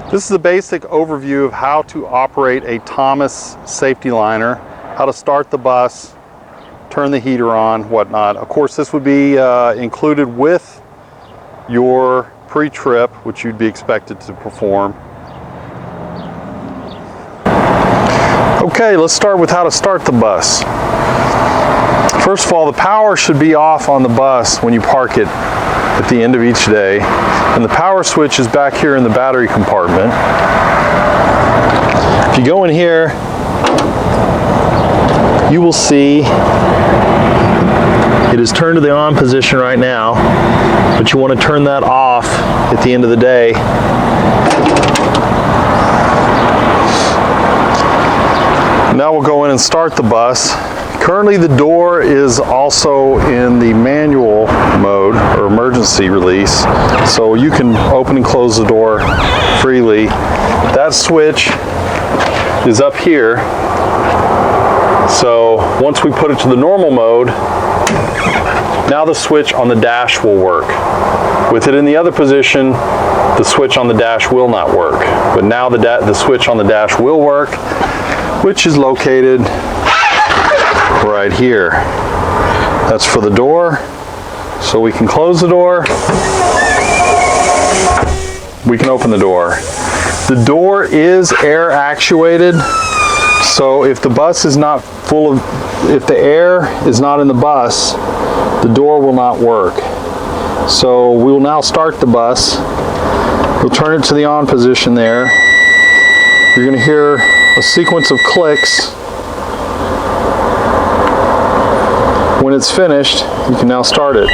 This is a basic overview of how to operate a Thomas safety liner, how to start the bus, turn the heater on, whatnot. Of course, this would be included with your pre-trip, which you'd be expected to perform. Okay, let's start with how to start the bus. First of all, the power should be off on the bus when you park it at the end of each day. And the power switch is back here in the battery compartment. If you go in here, you will see it is turned to the on position right now, but you want to turn that off at the end of the day. Now we'll go in and start the bus. Currently the door is also in the manual mode or emergency release, so you can open and close the door freely. That switch is up here, so once we put it to the normal mode, now the switch on the dash will work. With it in the other position, the switch on the dash will not work, but now the switch on the dash will work, which is located right here. That's for the door, so we can close the door, we can open the door. The door is air actuated, so if the bus is not full of, if the air is not in the bus, the door will not work. So we will now start the bus. We'll turn it to the on position there. You're going to hear a sequence of clicks. When it's finished, you can now start it.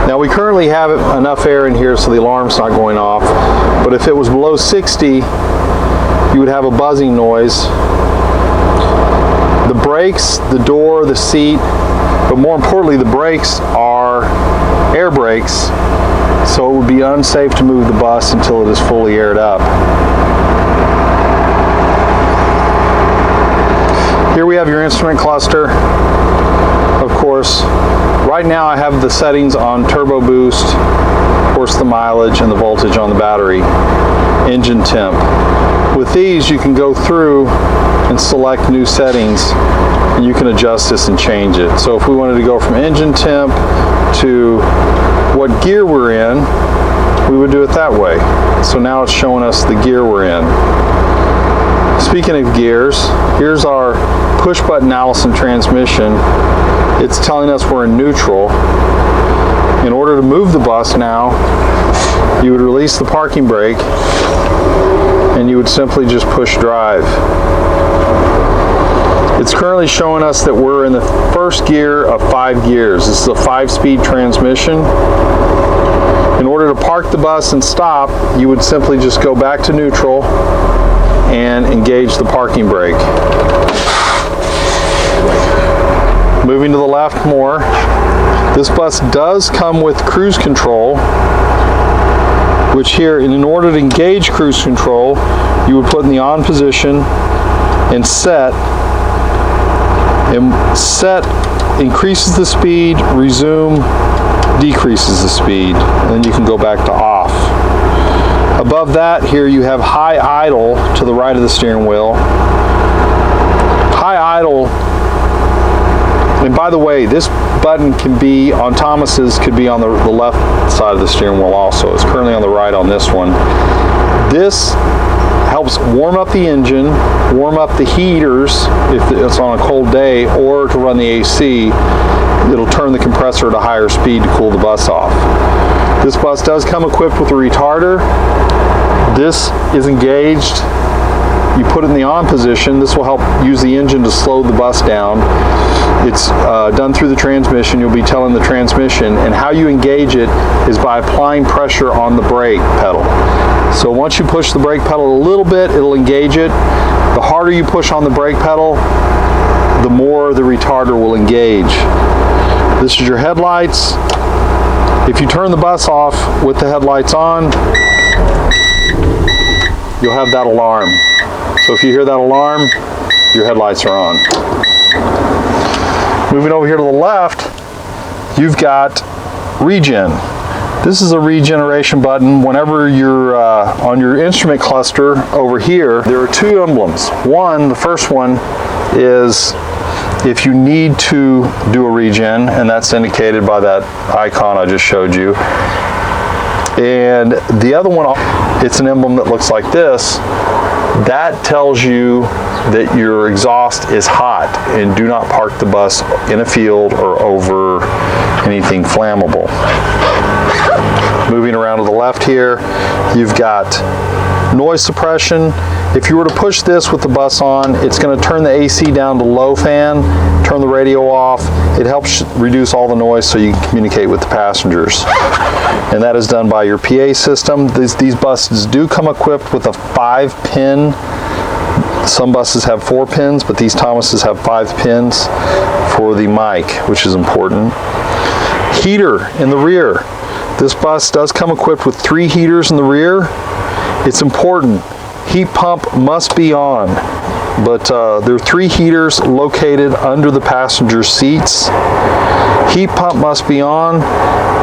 Now we currently have enough air in here so the alarm's not going off, but if it was below 60, you would have a buzzing noise. The brakes, the door, the seat, but more importantly the brakes are air brakes, so it would be unsafe to move the bus until it is fully aired up. Here we have your instrument cluster. Of course, right now I have the settings on turbo boost, of course the mileage and the voltage on the battery, engine temp. With these you can go through and select new settings and you can adjust this and change it. So if we wanted to go from engine temp to what gear we're in, we would do it that way. So now it's showing us the gear we're in. Speaking of gears, here's our push button Allison transmission. It's telling us we're in neutral. In order to move the bus now, you would release the parking brake and you would simply just push drive. It's currently showing us that we're in the first gear of 5 gears. This is a 5-speed transmission. In order to park the bus and stop, you would simply just go back to neutral and engage the parking brake. Moving to the left more, this bus does come with cruise control, which here, in order to engage cruise control, you would put in the on position and set. And set increases the speed, resume decreases the speed, and then you can go back to off. Above that, here you have high idle to the right of the steering wheel. High idle, and by the way, this button can be on Thomas's, could be on the left side of the steering wheel also. It's currently on the right on this one. This helps warm up the engine, warm up the heaters if it's on a cold day, or to run the AC. It'll turn the compressor at a higher speed to cool the bus off. This bus does come equipped with a retarder. This is engaged. You put it in the on position. This will help use the engine to slow the bus down. It's done through the transmission. You'll be telling the transmission, and how you engage it is by applying pressure on the brake pedal. So once you push the brake pedal a little bit, it'll engage it. The harder you push on the brake pedal, the more the retarder will engage. This is your headlights. If you turn the bus off with the headlights on, you'll have that alarm. So if you hear that alarm, your headlights are on. Moving over here to the left, you've got regen. This is a regeneration button. Whenever you're on your instrument cluster over here, there are two emblems. One, the first one, is if you need to do a regen, and that's indicated by that icon I just showed you. And the other one, it's an emblem that looks like this. That tells you that your exhaust is hot and do not park the bus in a field or over anything flammable. Moving around to the left here, you've got noise suppression. If you were to push this with the bus on, it's going to turn the AC down to low fan, turn the radio off. It helps reduce all the noise so you can communicate with the passengers. And that is done by your PA system. These buses do come equipped with a 5-pin. Some buses have 4 pins, but these Thomases have 5 pins for the mic, which is important. Heater in the rear. This bus does come equipped with 3 heaters in the rear. It's important. Heat pump must be on, but there are 3 heaters located under the passenger seats. Heat pump must be on,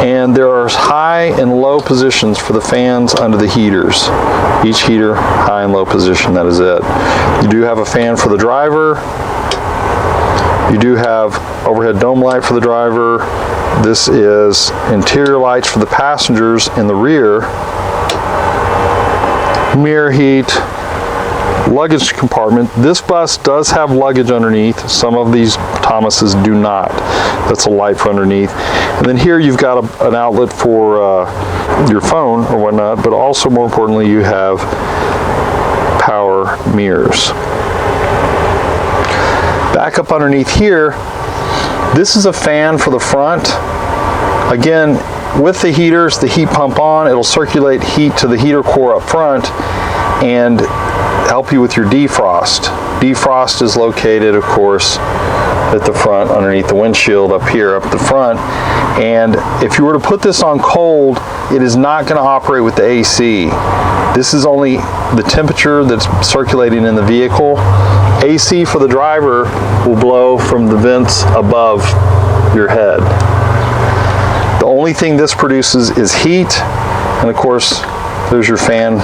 and there are high and low positions for the fans under the heaters. Each heater, high and low position, that is it. You do have a fan for the driver. You do have overhead dome light for the driver. This is interior lights for the passengers in the rear. Mirror heat, luggage compartment. This bus does have luggage underneath. Some of these Thomases do not. That's a light for underneath. And then here you've got an outlet for your phone or whatnot, but also more importantly you have power mirrors. Back up underneath here, this is a fan for the front. Again, with the heaters, the heat pump on, it'll circulate heat to the heater core up front and help you with your defrost. Defrost is located, of course, at the front underneath the windshield up here up the front. And if you were to put this on cold, it is not going to operate with the AC. This is only the temperature that's circulating in the vehicle. AC for the driver will blow from the vents above your head. The only thing this produces is heat, and of course there's your fan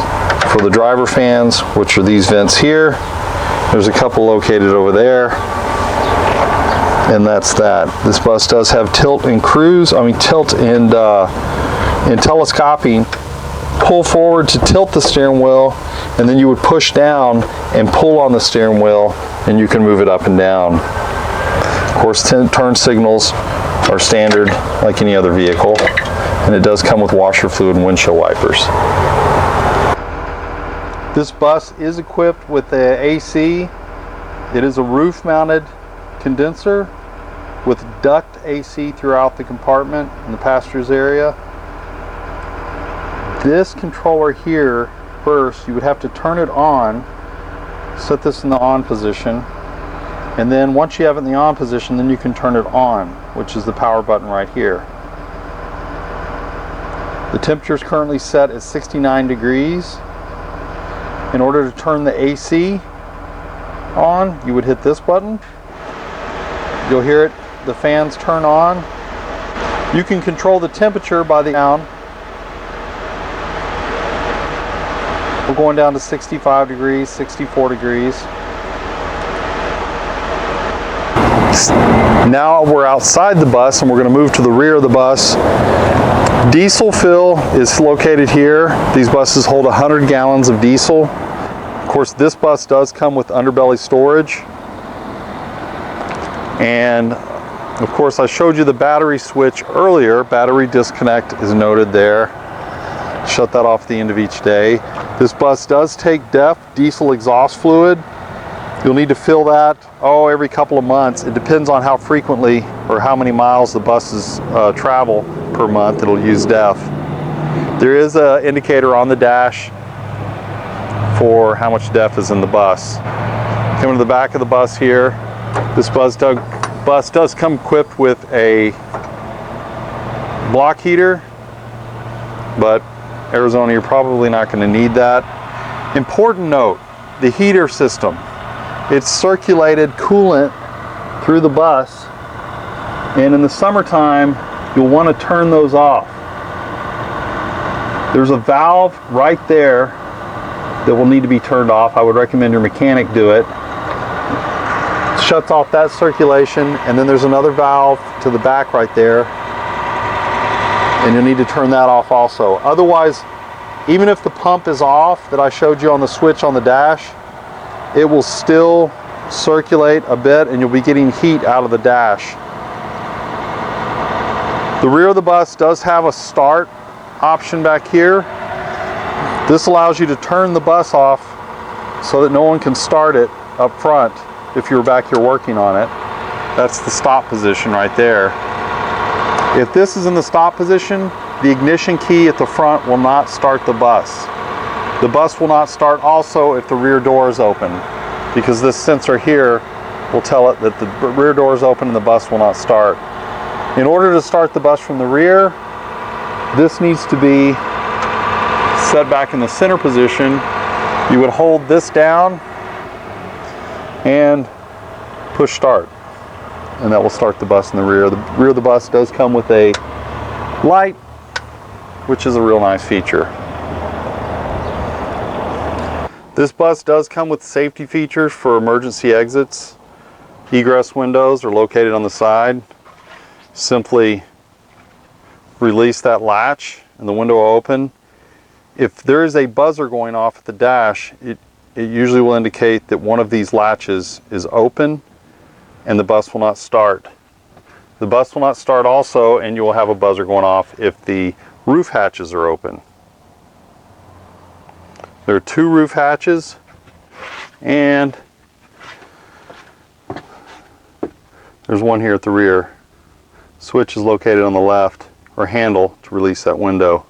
for the driver fans, which are these vents here. There's a couple located over there, and that's that. This bus does have tilt and telescoping. Pull forward to tilt the steering wheel, and then you would push down and pull on the steering wheel, and you can move it up and down. Of course, turn signals are standard like any other vehicle, and it does come with washer fluid and windshield wipers. This bus is equipped with the AC. It is a roof-mounted condenser with duct AC throughout the compartment in the passengers area. This controller here, first, you would have to turn it on, set this in the on position, and then once you have it in the on position, then you can turn it on, which is the power button right here. The temperature is currently set at 69 degrees. In order to turn the AC on, you would hit this button. You'll hear it, the fans turn on. You can control the temperature by the down. We're going down to 65 degrees, 64 degrees. Now we're outside the bus and we're going to move to the rear of the bus. Diesel fill is located here. These buses hold 100 gallons of diesel. Of course, this bus does come with underbelly storage. And of course, I showed you the battery switch earlier. Battery disconnect is noted there. Shut that off at the end of each day. This bus does take DEF, diesel exhaust fluid. You'll need to fill that, every couple of months. It depends on how frequently or how many miles the buses travel per month. It'll use DEF. There is an indicator on the dash for how much DEF is in the bus. Coming to the back of the bus here, this bus does come equipped with a block heater, but Arizona, you're probably not going to need that. Important note, the heater system. It's circulated coolant through the bus, and in the summertime, you'll want to turn those off. There's a valve right there that will need to be turned off. I would recommend your mechanic do it. Shuts off that circulation, and then there's another valve to the back right there, and you'll need to turn that off also. Otherwise, even if the pump is off that I showed you on the switch on the dash, it will still circulate a bit and you'll be getting heat out of the dash. The rear of the bus does have a start option back here. This allows you to turn the bus off so that no one can start it up front if you're back here working on it. That's the stop position right there. If this is in the stop position, the ignition key at the front will not start the bus. The bus will not start also if the rear door is open, because this sensor here will tell it that the rear door is open and the bus will not start. In order to start the bus from the rear, this needs to be set back in the center position. You would hold this down and push start, and that will start the bus in the rear. The rear of the bus does come with a light, which is a real nice feature. This bus does come with safety features for emergency exits. Egress windows are located on the side. Simply release that latch and the window will open. If there is a buzzer going off at the dash, it usually will indicate that one of these latches is open and the bus will not start. The bus will not start also, and you will have a buzzer going off if the roof hatches are open. There are 2 roof hatches, and there's one here at the rear. Switch is located on the left, or handle to release that window.